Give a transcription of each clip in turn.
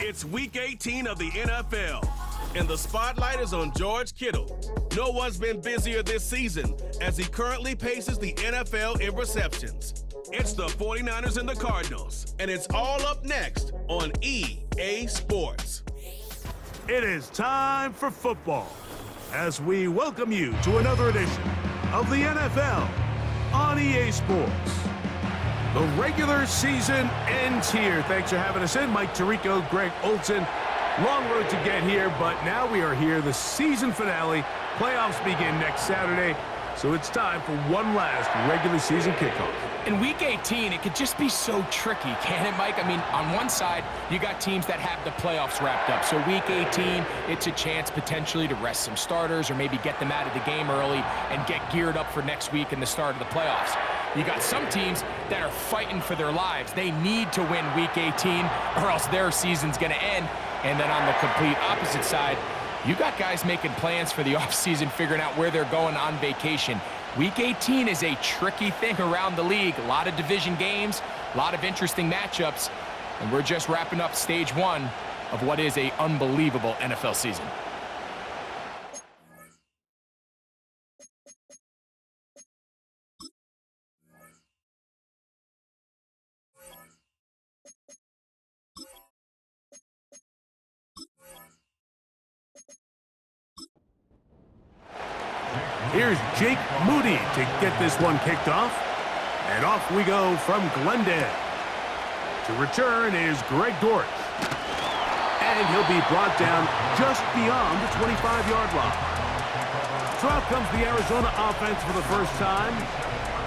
It's Week 18 of the NFL, and the spotlight is on George Kittle. No one's been busier this season as he currently paces the NFL in receptions. It's the 49ers and the Cardinals, and it's all up next on EA Sports. It is time for football as we welcome you to another edition of the NFL on EA Sports. The regular season ends here. Thanks for having us in. Mike Tirico, Greg Olson. Long road to get here, but now we are here. The season finale. Playoffs begin next Saturday, so it's time for one last regular season kickoff. In Week 18, it could just be so tricky, can't it, Mike? I mean, on one side, you got teams that have the playoffs wrapped up. So Week 18, it's a chance potentially to rest some starters or maybe get them out of the game early and get geared up for next week and the start of the playoffs. You got some teams that are fighting for their lives. They need to win Week 18 or else their season's going to end. And then on the complete opposite side, you got guys making plans for the offseason, figuring out where they're going on vacation. Week 18 is a tricky thing around the league. A lot of division games, a lot of interesting matchups, and we're just wrapping up stage one of what is an unbelievable NFL season. Here's Jake Moody to get this one kicked off. And off we go from Glendale. To return is Greg Dortch. And he'll be brought down just beyond the 25-yard line. So out comes the Arizona offense for the first time.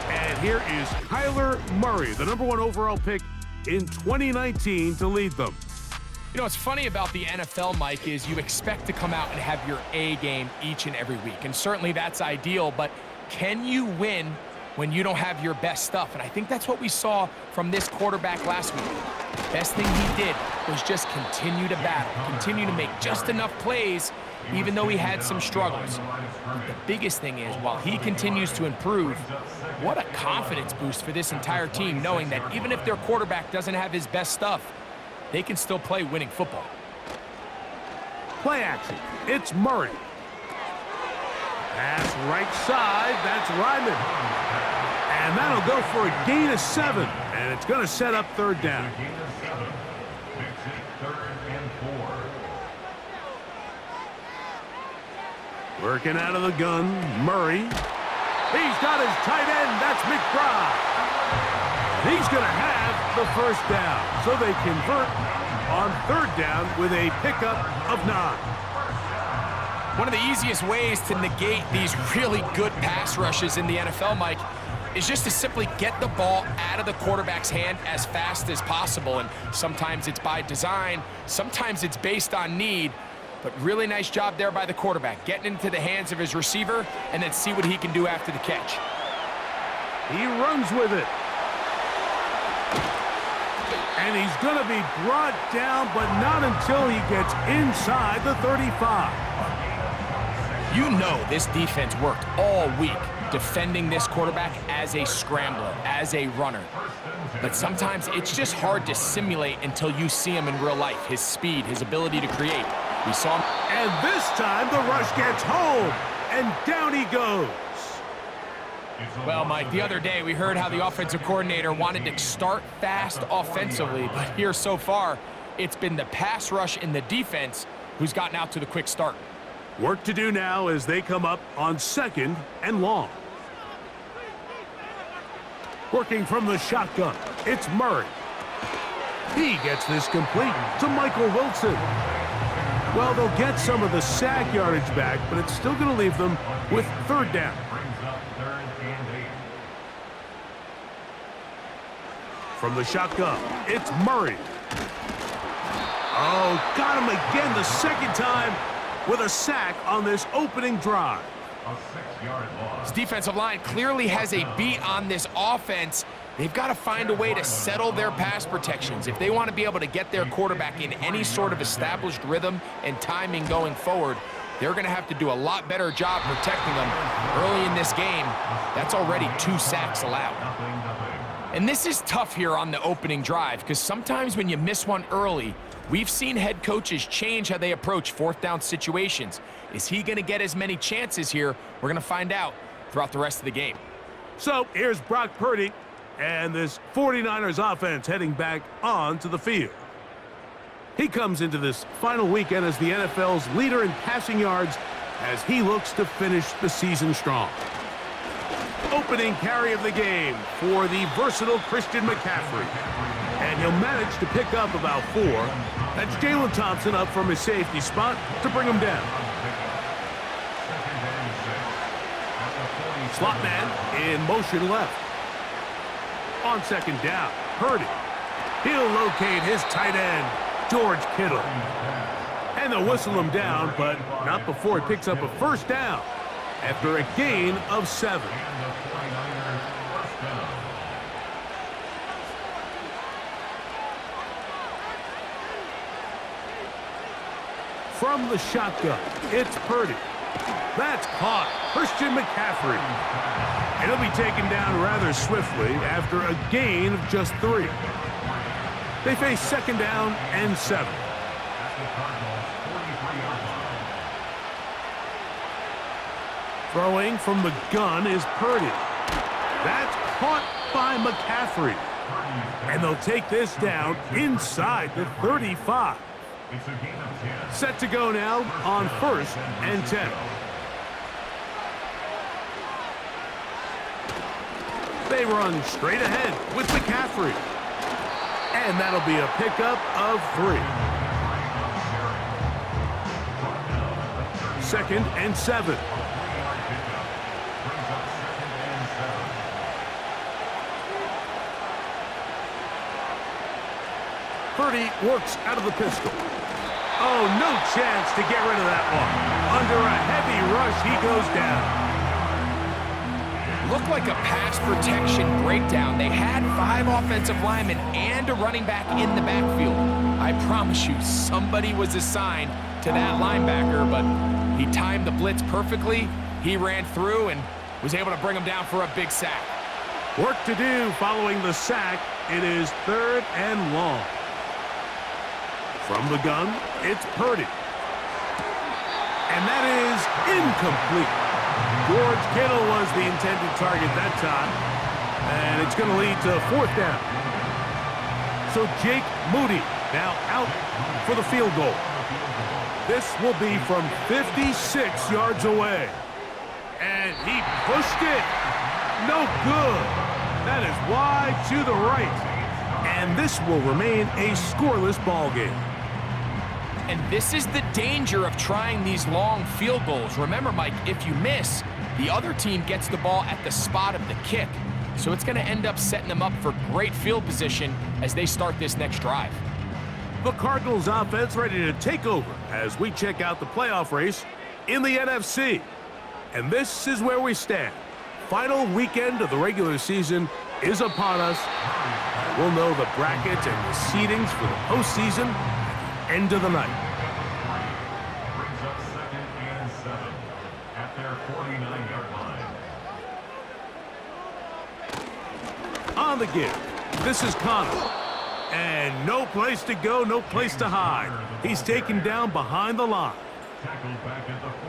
And here is Kyler Murray, the #1 overall pick in 2019 to lead them. You know, what's funny about the NFL, Mike, is you expect to come out and have your A game each and every week. And certainly that's ideal, but can you win when you don't have your best stuff? And I think that's what we saw from this quarterback last week. Best thing he did was just continue to battle, continue to make just enough plays, even though he had some struggles. The biggest thing is, while he continues to improve, what a confidence boost for this entire team, knowing that even if their quarterback doesn't have his best stuff, they can still play winning football. Play action. It's Murray. Pass right side. That's Ryman. And that'll go for a gain of 7. And it's going to set up third down. Working out of the gun, Murray. He's got his tight end. That's McBride. He's going to have the first down, so they convert on third down with a pickup of 9. One of the easiest ways to negate these really good pass rushes in the NFL, Mike, is just to simply get the ball out of the quarterback's hand as fast as possible. And sometimes it's by design, sometimes it's based on need, but really nice job there by the quarterback, getting into the hands of his receiver and then see what he can do after the catch. He runs with it. And he's going to be brought down, but not until he gets inside the 35. You know this defense worked all week defending this quarterback as a scrambler, as a runner. But sometimes it's just hard to simulate until you see him in real life, his speed, his ability to create. We saw him. And this time the rush gets home, and down he goes. Well, Mike, the other day we heard how the offensive coordinator wanted to start fast offensively, but here so far, it's been the pass rush in the defense who's gotten out to the quick start. Work to do now as they come up on 2nd and long. Working from the shotgun, it's Murray. He gets this complete to Michael Wilson. Well, they'll get some of the sack yardage back, but it's still going to leave them with third down. From the shotgun, it's Murray. Oh, got him again the second time with a sack on this opening drive. This defensive line clearly has a beat on this offense. They've got to find a way to settle their pass protections. If they want to be able to get their quarterback in any sort of established rhythm and timing going forward, they're going to have to do a lot better job protecting them early in this game. That's already 2 sacks allowed. And this is tough here on the opening drive because sometimes when you miss one early, we've seen head coaches change how they approach fourth down situations. Is he going to get as many chances here? We're going to find out throughout the rest of the game. So here's Brock Purdy and this 49ers offense heading back onto the field. He comes into this final weekend as the NFL's leader in passing yards as he looks to finish the season strong. Opening carry of the game for the versatile Christian McCaffrey. And he'll manage to pick up about 4. That's Jalen Thompson up from his safety spot to bring him down. Slot man in motion left. On second down, Purdy. He'll locate his tight end, George Kittle. And they'll whistle him down, but not before he picks up a first down after a gain of 7. From the shotgun, it's Purdy. That's caught. Christian McCaffrey. And he'll be taken down rather swiftly after a gain of just 3. They face second down and 7. Throwing from the gun is Purdy. That's caught by McCaffrey. And they'll take this down inside the 35. Set to go now on 1st and 10. They run straight ahead with McCaffrey. And that'll be a pickup of 3. 2nd and 7. Purdy works out of the pistol. Oh, no chance to get rid of that one. Under a heavy rush, he goes down. Looked like a pass protection breakdown. They had 5 offensive linemen and a running back in the backfield. I promise you, somebody was assigned to that linebacker, but he timed the blitz perfectly. He ran through and was able to bring him down for a big sack. Work to do following the sack. It is 3rd and long. From the gun, it's Purdy. And that is incomplete. George Kittle was the intended target that time. And it's going to lead to 4th down. So Jake Moody now out for the field goal. This will be from 56 yards away. And he pushed it. No good. That is wide to the right. And this will remain a scoreless ball game. And this is the danger of trying these long field goals. Remember, Mike, if you miss, the other team gets the ball at the spot of the kick. So it's going to end up setting them up for great field position as they start this next drive. The Cardinals offense ready to take over as we check out the playoff race in the NFC. And this is where we stand. Final weekend of the regular season is upon us. We'll know the brackets and the seedings for the postseason at the end of the night. Brings up 2nd and 7 at their 49-yard line. On the give, this is Connor. And no place to go, no place to hide. He's taken down behind the line.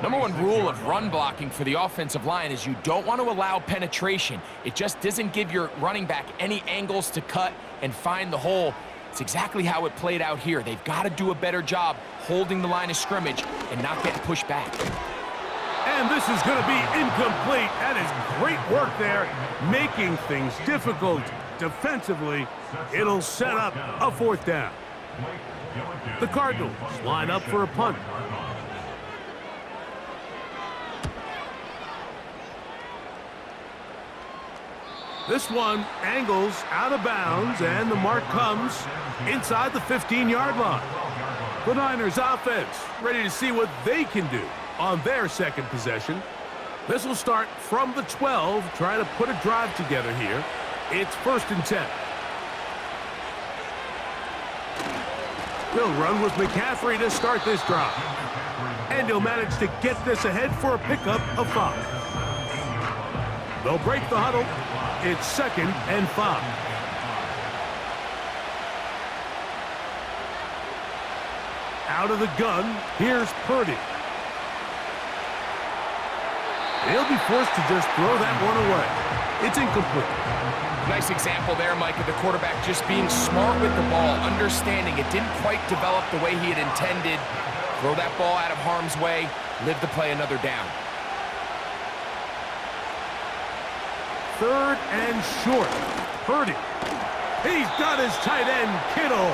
Number 1 rule of run blocking for the offensive line is you don't want to allow penetration. It just doesn't give your running back any angles to cut and find the hole. It's exactly how it played out here. They've got to do a better job holding the line of scrimmage and not getting pushed back. And this is going to be incomplete. That is great work there, making things difficult defensively. It'll set up a 4th down. The Cardinals line up for a punt. This one angles out of bounds, and the mark comes inside the 15-yard line. The Niners offense ready to see what they can do on their second possession. This will start from the 12, trying to put a drive together here. It's 1st and 10. They'll run with McCaffrey to start this drive. And he'll manage to get this ahead for a pickup of 5. They'll break the huddle. It's 2nd and 5. Out of the gun, here's Purdy. He'll be forced to just throw that one away. It's incomplete. Nice example there, Mike, of the quarterback just being smart with the ball, understanding it didn't quite develop the way he had intended. Throw that ball out of harm's way, live to play another down. Third and short. Purdy. He's got his tight end, Kittle.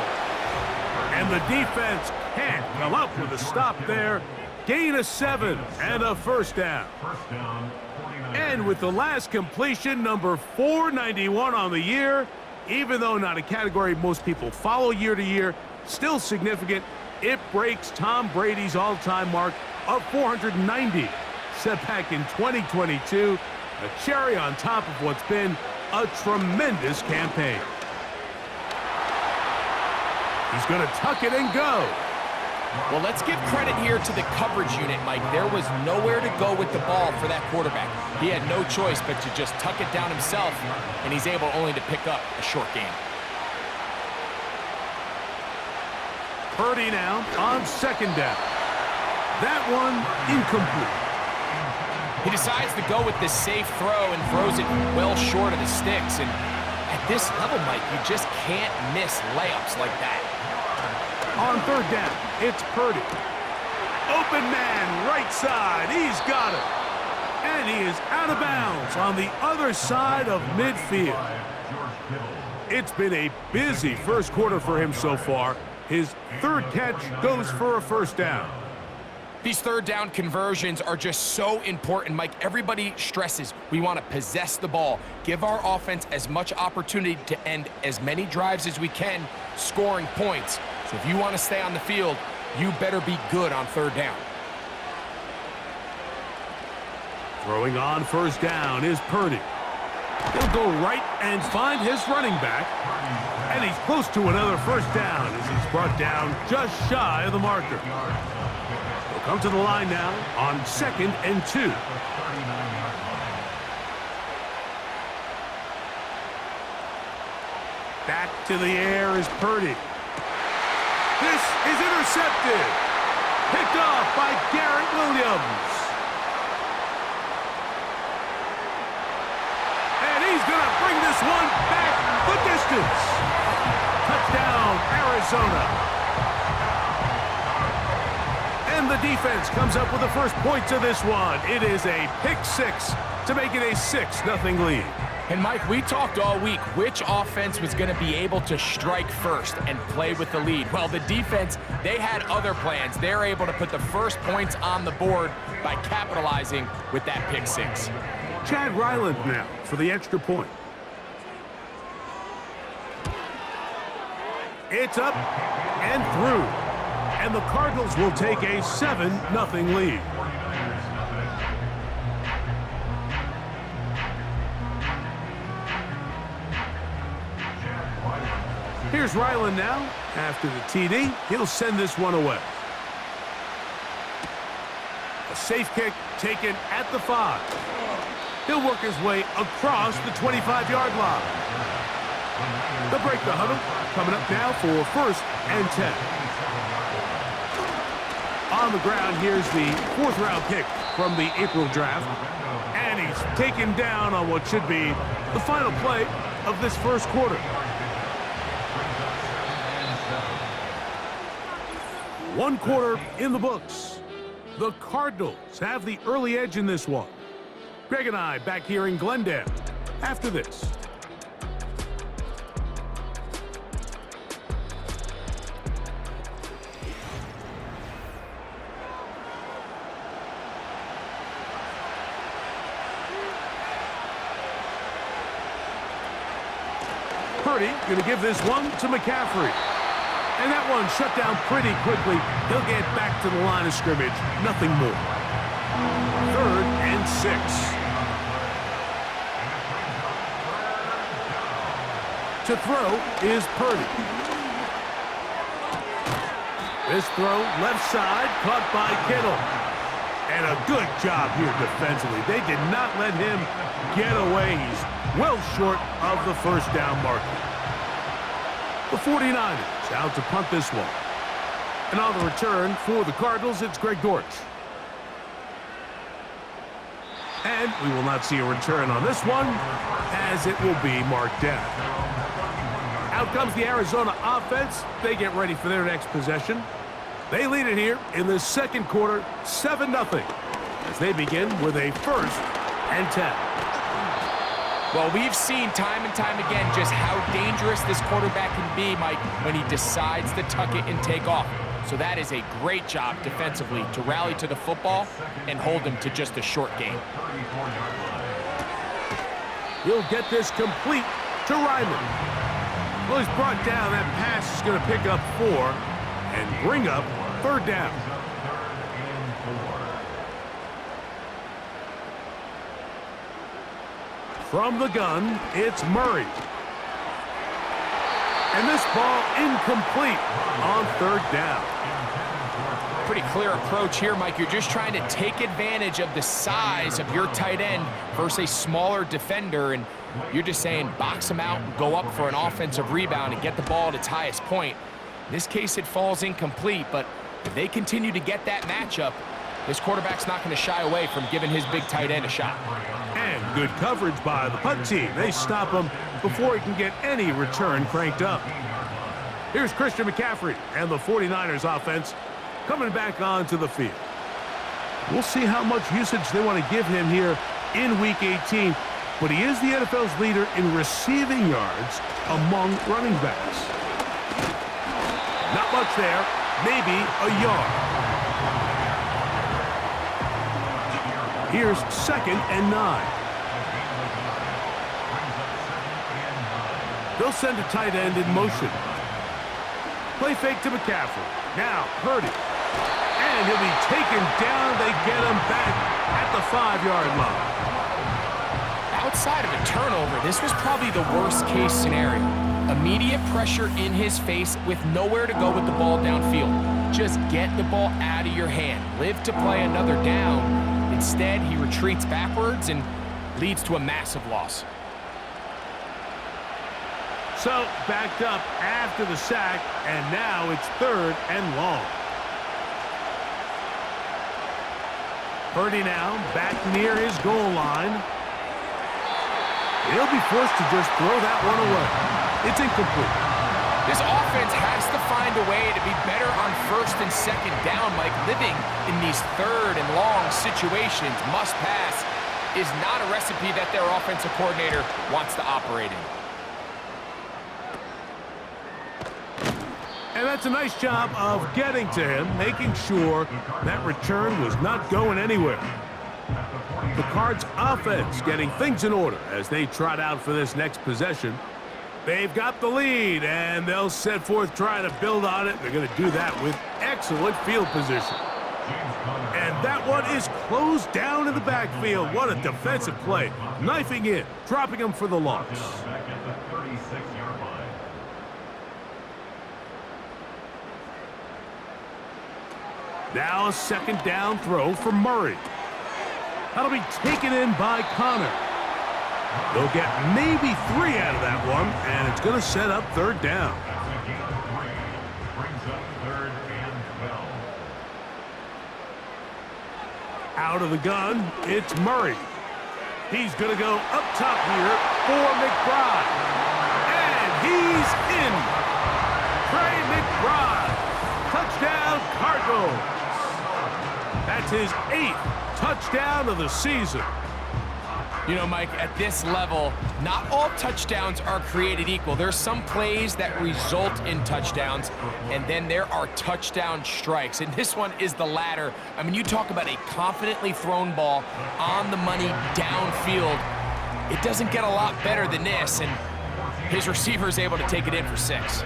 And the defense can't come up with a stop there. Gain of 7 and a first down. First down, 49. And with the last completion, number 491 on the year, even though not a category most people follow year to year, still significant. It breaks Tom Brady's all-time mark of 490, set back in 2022. A cherry on top of what's been a tremendous campaign. He's going to tuck it and go. Well, let's give credit here to the coverage unit, Mike. There was nowhere to go with the ball for that quarterback. He had no choice but to just tuck it down himself, and he's able only to pick up a short gain. Purdy now on second down. That one incomplete. He decides to go with this safe throw and throws it well short of the sticks. And at this level, Mike, you just can't miss layups like that. On third down, it's Purdy. Open man, right side. He's got it. And he is out of bounds on the other side of midfield. It's been a busy first quarter for him so far. His third catch goes for a first down. These third down conversions are just so important, Mike. Everybody stresses we want to possess the ball, give our offense as much opportunity to end as many drives as we can, scoring points. So if you want to stay on the field, you better be good on third down. Throwing on first down is Purdy. He'll go right and find his running back. And he's close to another first down as he's brought down just shy of the marker. He'll come to the line now on 2nd and 2. Back to the air is Purdy. This is intercepted. Picked off by Garrett Williams. And he's going to bring this one back the distance. Touchdown, Arizona. And the defense comes up with the first points of this one. It is a pick six to make it a 6-0 lead. And Mike, we talked all week which offense was going to be able to strike first and play with the lead. Well, the defense, they had other plans. They're able to put the first points on the board by capitalizing with that pick six. Chad Ryland now for the extra point. It's up and through. And the Cardinals will take a 7-0 lead. Here's Ryland now. After the TD, he'll send this one away. A safe kick taken at the 5. He'll work his way across the 25-yard line. They'll break the huddle. Coming up now for 1st and 10. On the ground, here's the 4th-round pick from the April draft. And he's taken down on what should be the final play of this first quarter. 1 quarter in the books. The Cardinals have the early edge in this one. Greg and I back here in Glendale after this. Purdy going to give this one to McCaffrey. And that one shut down pretty quickly. He'll get back to the line of scrimmage. Nothing more. 3rd and 6. To throw is Purdy. This throw left side caught by Kittle. And a good job here defensively. They did not let him get away. He's well short of the first down marker. The 49ers out to punt this one. And on the return for the Cardinals, it's Greg Dortch. And we will not see a return on this one, as it will be marked down. Out comes the Arizona offense. They get ready for their next possession. They lead it here in the second quarter, 7-0, as they begin with a 1st and 10. Well, we've seen time and time again just how dangerous this quarterback can be, Mike, when he decides to tuck it and take off. So that is a great job defensively to rally to the football and hold him to just a short gain. He'll get this complete to Ryman. Well, he's brought down. That pass is going to pick up 4 and bring up 3rd down. From the gun, it's Murray. And this ball incomplete on 3rd down. Pretty clear approach here, Mike. You're just trying to take advantage of the size of your tight end versus a smaller defender, and you're just saying box him out, go up for an offensive rebound, and get the ball at its highest point. In this case, it falls incomplete, but if they continue to get that matchup, this quarterback's not going to shy away from giving his big tight end a shot. And good coverage by the punt team. They stop him before he can get any return cranked up. Here's Christian McCaffrey and the 49ers offense coming back onto the field. We'll see how much usage they want to give him here in Week 18, but he is the NFL's leader in receiving yards among running backs. Not much there, maybe a yard. Here's 2nd and 9. They'll send a tight end in motion. Play fake to McCaffrey. Now, Purdy. And he'll be taken down. They get him back at the 5-yard line. Outside of a turnover, this was probably the worst-case scenario. Immediate pressure in his face with nowhere to go with the ball downfield. Just get the ball out of your hand. Live to play another down. Instead, he retreats backwards and leads to a massive loss. So, backed up after the sack, and now it's 3rd and long. Purdy now back near his goal line. He'll be forced to just throw that one away. It's incomplete. This offense has to find a way to be better on 1st and 2nd down, Mike. Living in these 3rd and long situations, must pass, is not a recipe that their offensive coordinator wants to operate in. And that's a nice job of getting to him, making sure that return was not going anywhere. The Cards offense getting things in order as they trot out for this next possession. They've got the lead, and they'll set forth trying to build on it. They're going to do that with excellent field position. And that one is closed down in the backfield. What a defensive play. Knifing in, dropping him for the loss. Now a 2nd down throw for Murray. That'll be taken in by Connor. They'll get maybe 3 out of that one, and it's going to set up 3rd down. Out of the gun, it's Murray. He's going to go up top here for McBride. And he's in. Trey McBride. Touchdown, Cardinals. That's his 8th touchdown of the season. You know, Mike, at this level, not all touchdowns are created equal. There's some plays that result in touchdowns, and then there are touchdown strikes. And this one is the latter. I mean, you talk about a confidently thrown ball on the money downfield. It doesn't get a lot better than this, and his receiver is able to take it in for 6.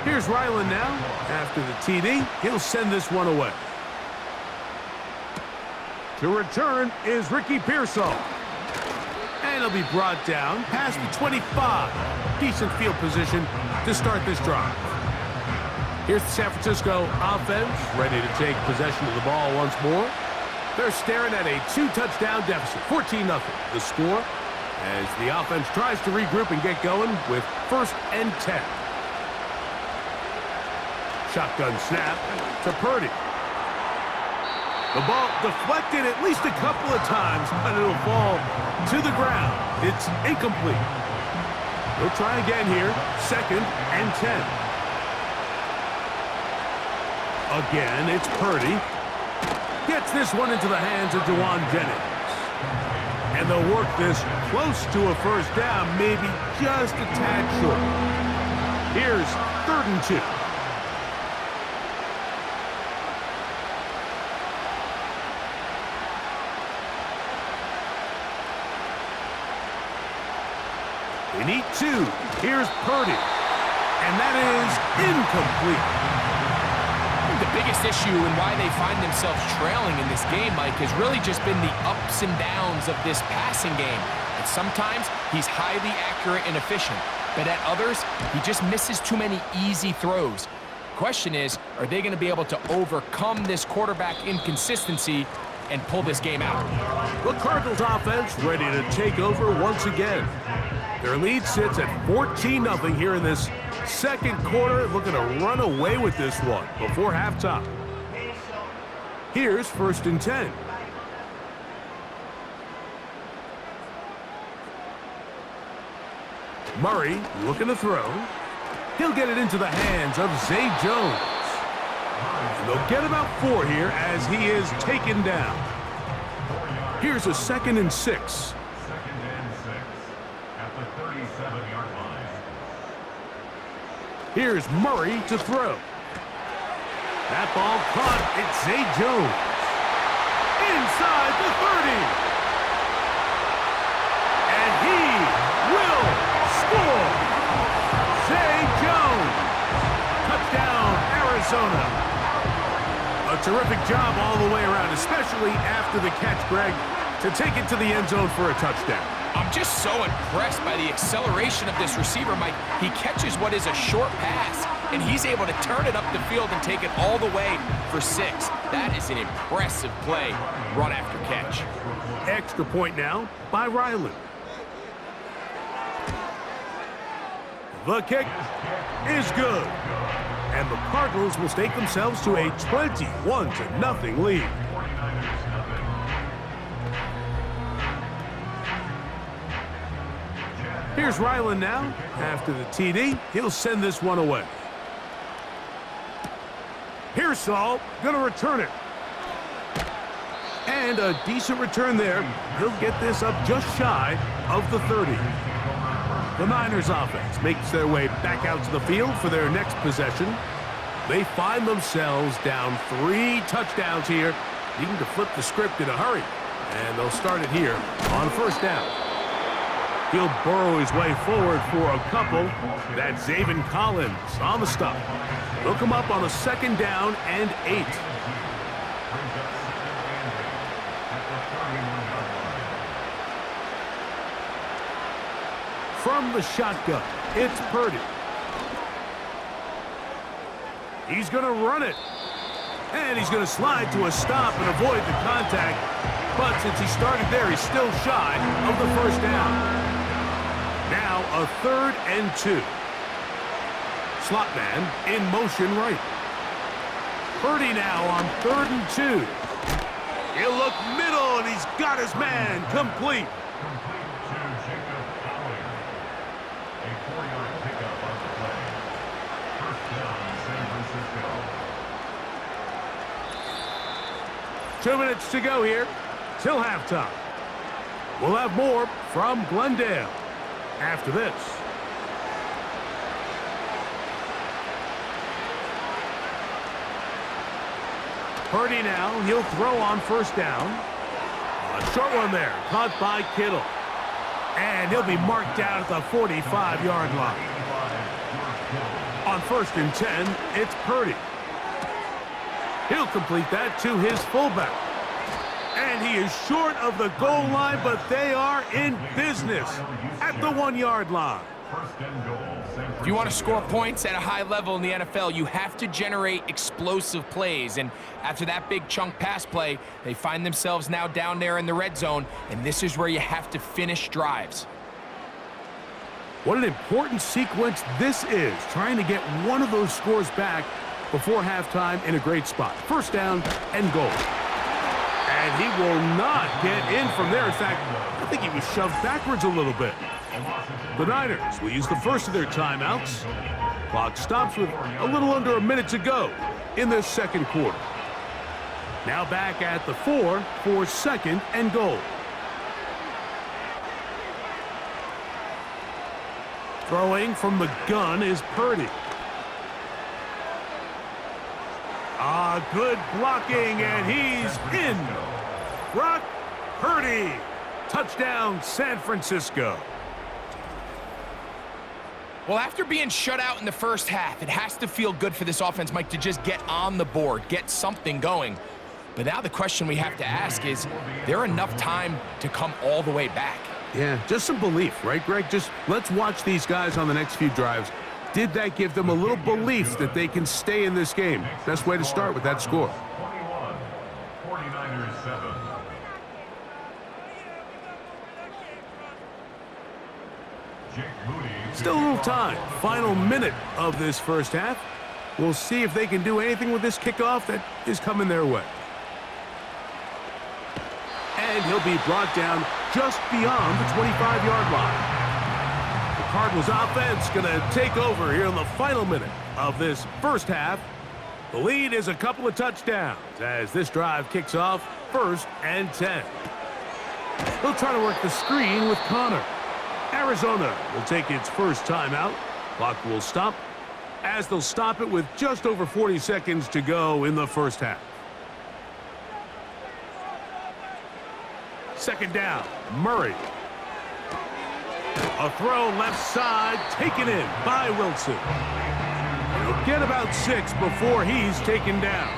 Here's Ryland now. After the TD, he'll send this one away. To return is Ricky Pearsall. And he'll be brought down past the 25. Decent field position to start this drive. Here's the San Francisco offense, ready to take possession of the ball once more. They're staring at a 2-touchdown deficit, 14-0. The score, as the offense tries to regroup and get going with 1st and 10. Shotgun snap to Purdy. The ball deflected at least a couple of times, but it'll fall to the ground. It's incomplete. We'll try again here. 2nd and 10. Again, it's Purdy. Gets this one into the hands of Juwan Jennings. And they'll work this close to a 1st down, maybe just a tad short. Here's 3rd and 2. They need 2. Here's Purdy. And that is incomplete. The biggest issue and why they find themselves trailing in this game, Mike, has really just been the ups and downs of this passing game. And sometimes he's highly accurate and efficient, but at others, he just misses too many easy throws. Question is, are they going to be able to overcome this quarterback inconsistency and pull this game out? The Cardinals offense ready to take over once again. Their lead sits at 14-0 here in this 2nd quarter, looking to run away with this one before halftime. Here's 1st and 10. Murray looking to throw. He'll get it into the hands of Zay Jones. And they'll get about 4 here as he is taken down. Here's a 2nd and 6. Here's Murray to throw. That ball caught. It's Zay Jones. Inside the 30. And he will score. Zay Jones. Touchdown, Arizona. A terrific job all the way around, especially after the catch, Greg, to take it to the end zone for a touchdown. I'm just so impressed by the acceleration of this receiver, Mike. He catches what is a short pass, and he's able to turn it up the field and take it all the way for 6. That is an impressive play, run after catch. Extra point now by Ryland. The kick is good. And the Cardinals will stake themselves to a 21-0 lead. Here's Ryland now. After the TD, he'll send this one away. Pearsall gonna return it. And a decent return there. He'll get this up just shy of the 30. The Niners offense makes their way back out to the field for their next possession. They find themselves down 3 touchdowns here, needing to flip the script in a hurry. And they'll start it here on 1st down. He'll burrow his way forward for a couple. That's Zaven Collins on the stop. They'll come up on a 2nd down and 8. From the shotgun, it's Purdy. He's going to run it. And he's going to slide to a stop and avoid the contact. But since he started there, he's still shy of the 1st down. Now a 3rd and 2. Slot man in motion right. Purdy now on 3rd and 2. He'll look middle, and he's got his man complete. A 4-yard pickup on the play. 1st down, San Francisco. 2 minutes to go here till halftime. We'll have more from Glendale after this. Purdy now, he'll throw on 1st down. A short one there, caught by Kittle. And he'll be marked down at the 45-yard line. On 1st and 10, it's Purdy. He'll complete that to his fullback. And he is short of the goal line, but they are in business at the 1-yard line. First and goal, San If you want to Francisco. score points at a high level in the NFL, you have to generate explosive plays. And after that big chunk pass play, they find themselves now down there in the red zone, and this is where you have to finish drives. What an important sequence this is, trying to get one of those scores back before halftime in a great spot. First down and goal. And he will not get in from there. In fact, I think he was shoved backwards a little bit. The Niners will use the first of their timeouts. Clock stops with a little under a minute to go in this second quarter. Now back at the 4 for second and goal. Throwing from the gun is Purdy. Good blocking, and he's in. Brock Purdy. Touchdown, San Francisco. Well, after being shut out in the first half, it has to feel good for this offense, Mike, to just get on the board, get something going. But now the question we have to ask is there enough time to come all the way back? Yeah, just some belief, right, Greg? Just let's watch these guys on the next few drives. Did that give them a little belief that they can stay in this game? Best way to start with that score. 21, 49ers 7. Jake Moody. Still a little time. Final minute of this first half. We'll see if they can do anything with this kickoff that is coming their way. And he'll be brought down just beyond the 25-yard line. The Cardinals offense going to take over here in the final minute of this first half. The lead is a couple of touchdowns as this drive kicks off 1st and 10. They'll try to work the screen with Connor. Arizona will take its first timeout. Clock will stop as they'll stop it with just over 40 seconds to go in the first half. Second down, Murray. A throw left side, taken in by Wilson. He'll get about 6 before he's taken down.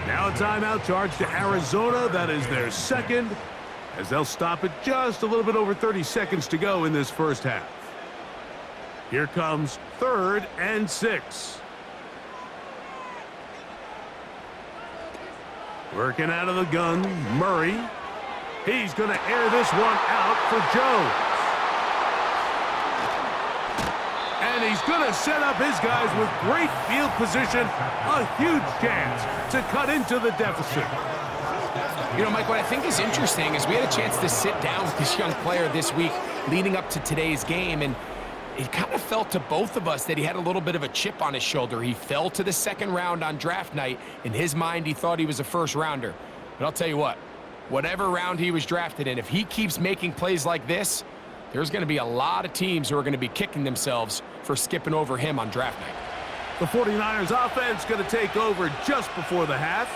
Now a timeout charge to Arizona. That is their second, as they'll stop it just a little bit over 30 seconds to go in this first half. Here comes 3rd and 6. Working out of the gun, Murray. He's going to air this one out for Jones. And he's going to set up his guys with great field position. A huge chance to cut into the deficit. You know, Mike, what I think is interesting is we had a chance to sit down with this young player this week leading up to today's game, and it kind of felt to both of us that he had a little bit of a chip on his shoulder. He fell to the second round on draft night. In his mind, he thought he was a first rounder. But I'll tell you what, whatever round he was drafted in, if he keeps making plays like this, there's going to be a lot of teams who are going to be kicking themselves for skipping over him on draft night. The 49ers offense going to take over just before the half.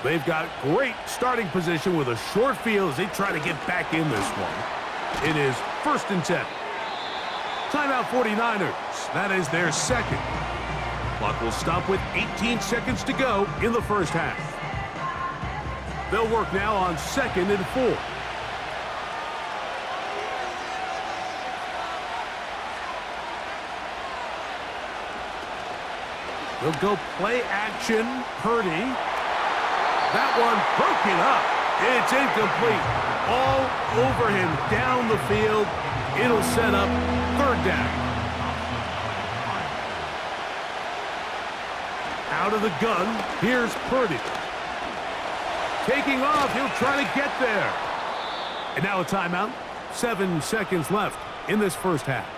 They've got great starting position with a short field as they try to get back in this one. It is 1st and 10. Timeout 49ers. That is their second. Clock will stop with 18 seconds to go in the first half. They'll work now on 2nd and 4. They'll go play action. Purdy. That one broken up. It's incomplete. All over him down the field. It'll set up 3rd down. Out of the gun, here's Purdy. Taking off, he'll try to get there. And now a timeout. 7 seconds left in this first half.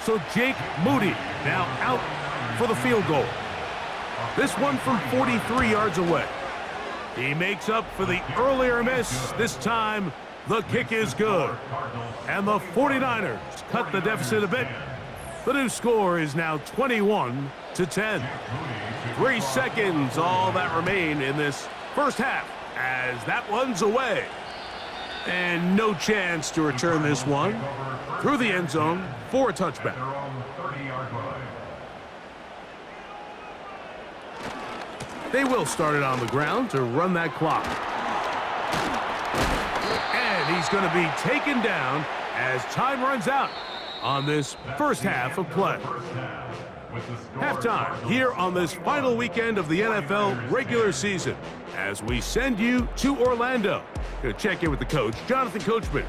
So Jake Moody now out for the field goal. This one from 43 yards away. He makes up for the earlier miss. This time, the kick is good. And the 49ers cut the deficit a bit. The new score is now 21-10. 3 seconds, all that remain in this first half, as that one's away. And no chance to return this one through the end zone for a touchback. They will start it on the ground to run that clock. And he's going to be taken down as time runs out on this first half of play. Halftime here on this final weekend of the NFL regular season as we send you to Orlando to check in with the coach, Jonathan Coachman.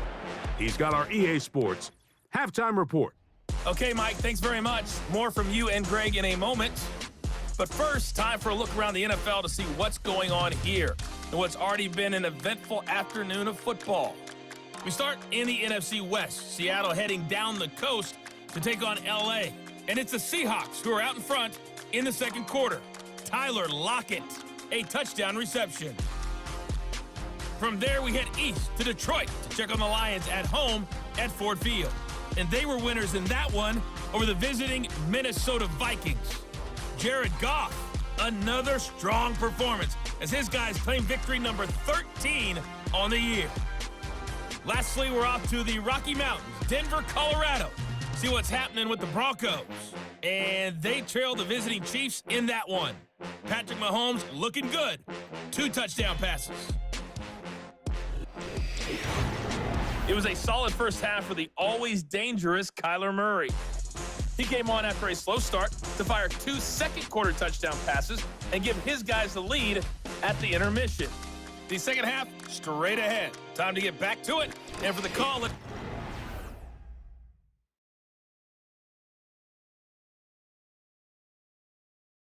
He's got our EA Sports halftime report. Okay, Mike, thanks very much. More from you and Greg in a moment. But first, time for a look around the NFL to see what's going on here and what's already been an eventful afternoon of football. We start in the NFC West. Seattle heading down the coast to take on LA. And it's the Seahawks who are out in front in the second quarter. Tyler Lockett, a touchdown reception. From there, we head east to Detroit to check on the Lions at home at Ford Field. And they were winners in that one over the visiting Minnesota Vikings. Jared Goff, another strong performance as his guys claim victory number 13 on the year. Lastly, we're off to the Rocky Mountains, Denver, Colorado. See what's happening with the Broncos. And they trail the visiting Chiefs in that one. Patrick Mahomes looking good. 2 touchdown passes. It was a solid first half for the always dangerous Kyler Murray. He came on after a slow start to fire 2 second-quarter touchdown passes and give his guys the lead at the intermission. The second half, straight ahead. Time to get back to it. And for the call, let